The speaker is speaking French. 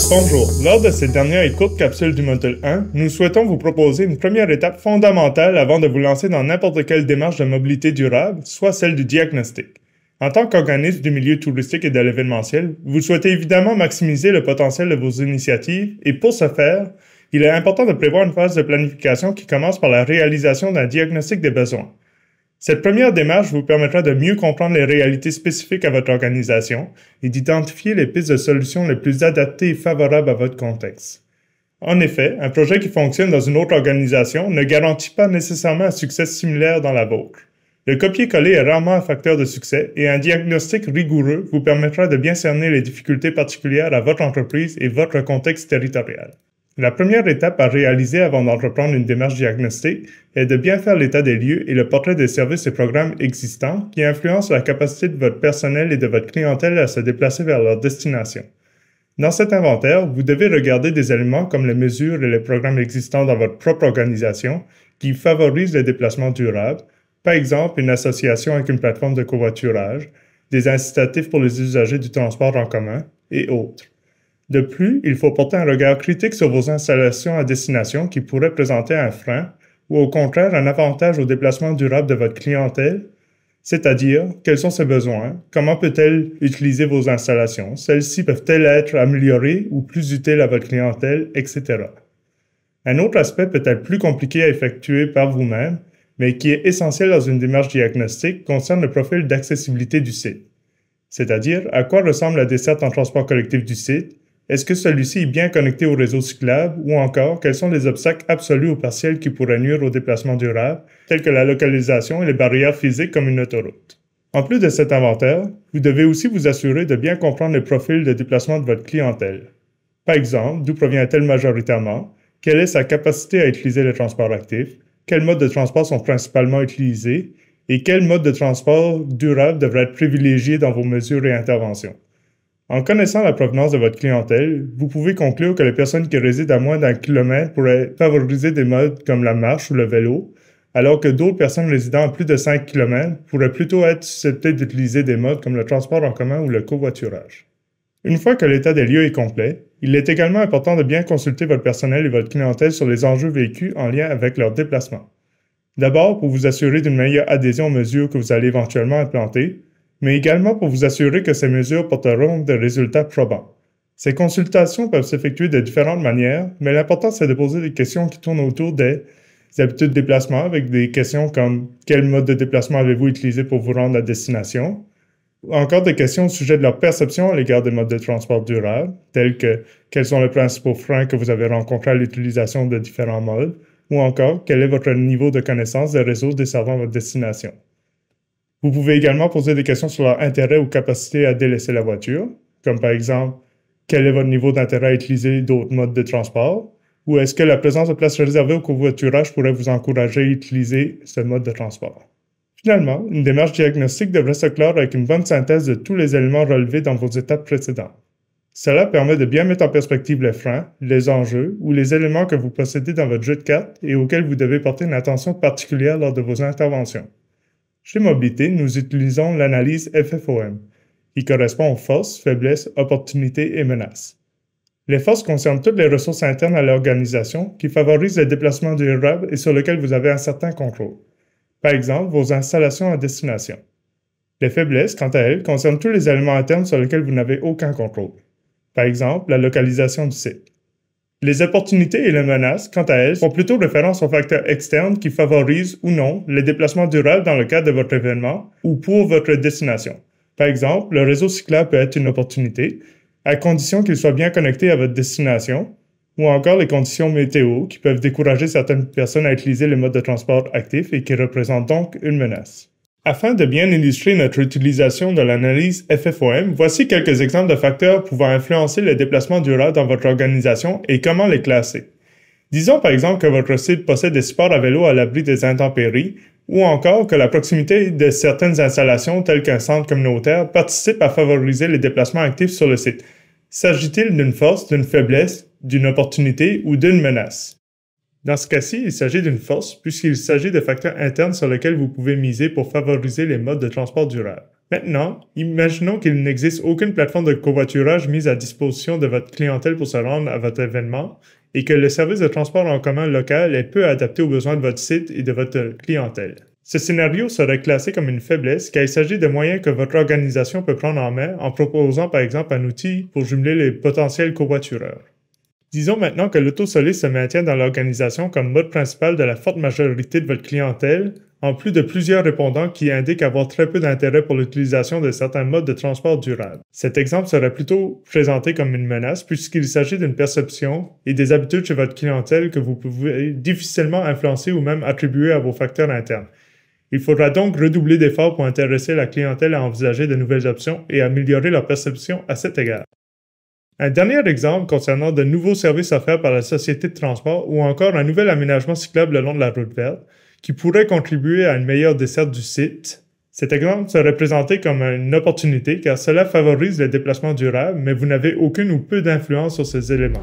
Bonjour, lors de cette dernière et courte capsule du module 1, nous souhaitons vous proposer une première étape fondamentale avant de vous lancer dans n'importe quelle démarche de mobilité durable, soit celle du diagnostic. En tant qu'organisme du milieu touristique et de l'événementiel, vous souhaitez évidemment maximiser le potentiel de vos initiatives et pour ce faire, il est important de prévoir une phase de planification qui commence par la réalisation d'un diagnostic des besoins. Cette première démarche vous permettra de mieux comprendre les réalités spécifiques à votre organisation et d'identifier les pistes de solutions les plus adaptées et favorables à votre contexte. En effet, un projet qui fonctionne dans une autre organisation ne garantit pas nécessairement un succès similaire dans la vôtre. Le copier-coller est rarement un facteur de succès et un diagnostic rigoureux vous permettra de bien cerner les difficultés particulières à votre entreprise et votre contexte territorial. La première étape à réaliser avant d'entreprendre une démarche diagnostique est de bien faire l'état des lieux et le portrait des services et programmes existants qui influencent la capacité de votre personnel et de votre clientèle à se déplacer vers leur destination. Dans cet inventaire, vous devez regarder des éléments comme les mesures et les programmes existants dans votre propre organisation qui favorisent les déplacements durables, par exemple une association avec une plateforme de covoiturage, des incitatifs pour les usagers du transport en commun et autres. De plus, il faut porter un regard critique sur vos installations à destination qui pourraient présenter un frein ou au contraire un avantage au déplacement durable de votre clientèle, c'est-à-dire quels sont ses besoins, comment peut-elle utiliser vos installations, celles-ci peuvent-elles être améliorées ou plus utiles à votre clientèle, etc. Un autre aspect peut-être plus compliqué à effectuer par vous-même, mais qui est essentiel dans une démarche diagnostique, concerne le profil d'accessibilité du site. C'est-à-dire à quoi ressemble la desserte en transport collectif du site, est-ce que celui-ci est bien connecté au réseau cyclable ou encore quels sont les obstacles absolus ou partiels qui pourraient nuire au déplacement durable, tels que la localisation et les barrières physiques comme une autoroute. En plus de cet inventaire, vous devez aussi vous assurer de bien comprendre le profil de déplacement de votre clientèle. Par exemple, d'où provient-elle majoritairement, quelle est sa capacité à utiliser les transports actifs, quels modes de transport sont principalement utilisés et quels modes de transport durable devraient être privilégiés dans vos mesures et interventions. En connaissant la provenance de votre clientèle, vous pouvez conclure que les personnes qui résident à moins d'1 kilomètre pourraient favoriser des modes comme la marche ou le vélo, alors que d'autres personnes résidant à plus de 5 km pourraient plutôt être susceptibles d'utiliser des modes comme le transport en commun ou le covoiturage. Une fois que l'état des lieux est complet, il est également important de bien consulter votre personnel et votre clientèle sur les enjeux vécus en lien avec leur déplacement. D'abord, pour vous assurer d'une meilleure adhésion aux mesures que vous allez éventuellement implanter, mais également pour vous assurer que ces mesures porteront des résultats probants. Ces consultations peuvent s'effectuer de différentes manières, mais l'important c'est de poser des questions qui tournent autour des habitudes de déplacement avec des questions comme quel mode de déplacement avez-vous utilisé pour vous rendre à destination, ou encore des questions au sujet de leur perception à l'égard des modes de transport durables, tels que quels sont les principaux freins que vous avez rencontrés à l'utilisation de différents modes, ou encore quel est votre niveau de connaissance des réseaux desservant votre destination. Vous pouvez également poser des questions sur leur intérêt ou capacité à délaisser la voiture, comme par exemple, quel est votre niveau d'intérêt à utiliser d'autres modes de transport, ou est-ce que la présence de places réservées au covoiturage pourrait vous encourager à utiliser ce mode de transport. Finalement, une démarche diagnostique devrait se clore avec une bonne synthèse de tous les éléments relevés dans vos étapes précédentes. Cela permet de bien mettre en perspective les freins, les enjeux ou les éléments que vous possédez dans votre jeu de cartes et auxquels vous devez porter une attention particulière lors de vos interventions. Chez Mobilité, nous utilisons l'analyse FFOM, qui correspond aux forces, faiblesses, opportunités et menaces. Les forces concernent toutes les ressources internes à l'organisation qui favorisent le déplacement durable et sur lesquelles vous avez un certain contrôle. Par exemple, vos installations à destination. Les faiblesses, quant à elles, concernent tous les éléments internes sur lesquels vous n'avez aucun contrôle. Par exemple, la localisation du site. Les opportunités et les menaces, quant à elles, font plutôt référence aux facteurs externes qui favorisent ou non les déplacements durables dans le cadre de votre événement ou pour votre destination. Par exemple, le réseau cyclable peut être une opportunité, à condition qu'il soit bien connecté à votre destination, ou encore les conditions météo qui peuvent décourager certaines personnes à utiliser les modes de transport actifs et qui représentent donc une menace. Afin de bien illustrer notre utilisation de l'analyse FFOM, voici quelques exemples de facteurs pouvant influencer le déplacement durable dans votre organisation et comment les classer. Disons par exemple que votre site possède des supports à vélo à l'abri des intempéries, ou encore que la proximité de certaines installations telles qu'un centre communautaire participe à favoriser les déplacements actifs sur le site. S'agit-il d'une force, d'une faiblesse, d'une opportunité ou d'une menace? Dans ce cas-ci, il s'agit d'une force puisqu'il s'agit de facteurs internes sur lesquels vous pouvez miser pour favoriser les modes de transport durables. Maintenant, imaginons qu'il n'existe aucune plateforme de covoiturage mise à disposition de votre clientèle pour se rendre à votre événement et que le service de transport en commun local est peu adapté aux besoins de votre site et de votre clientèle. Ce scénario serait classé comme une faiblesse car il s'agit de moyens que votre organisation peut prendre en main en proposant par exemple un outil pour jumeler les potentiels covoitureurs. Disons maintenant que l'autosoliste se maintient dans l'organisation comme mode principal de la forte majorité de votre clientèle, en plus de plusieurs répondants qui indiquent avoir très peu d'intérêt pour l'utilisation de certains modes de transport durables. Cet exemple serait plutôt présenté comme une menace puisqu'il s'agit d'une perception et des habitudes chez votre clientèle que vous pouvez difficilement influencer ou même attribuer à vos facteurs internes. Il faudra donc redoubler d'efforts pour intéresser la clientèle à envisager de nouvelles options et améliorer leur perception à cet égard. Un dernier exemple concernant de nouveaux services offerts par la société de transport ou encore un nouvel aménagement cyclable le long de la route verte qui pourrait contribuer à une meilleure desserte du site. Cet exemple serait présenté comme une opportunité car cela favorise le déplacement durable, mais vous n'avez aucune ou peu d'influence sur ces éléments.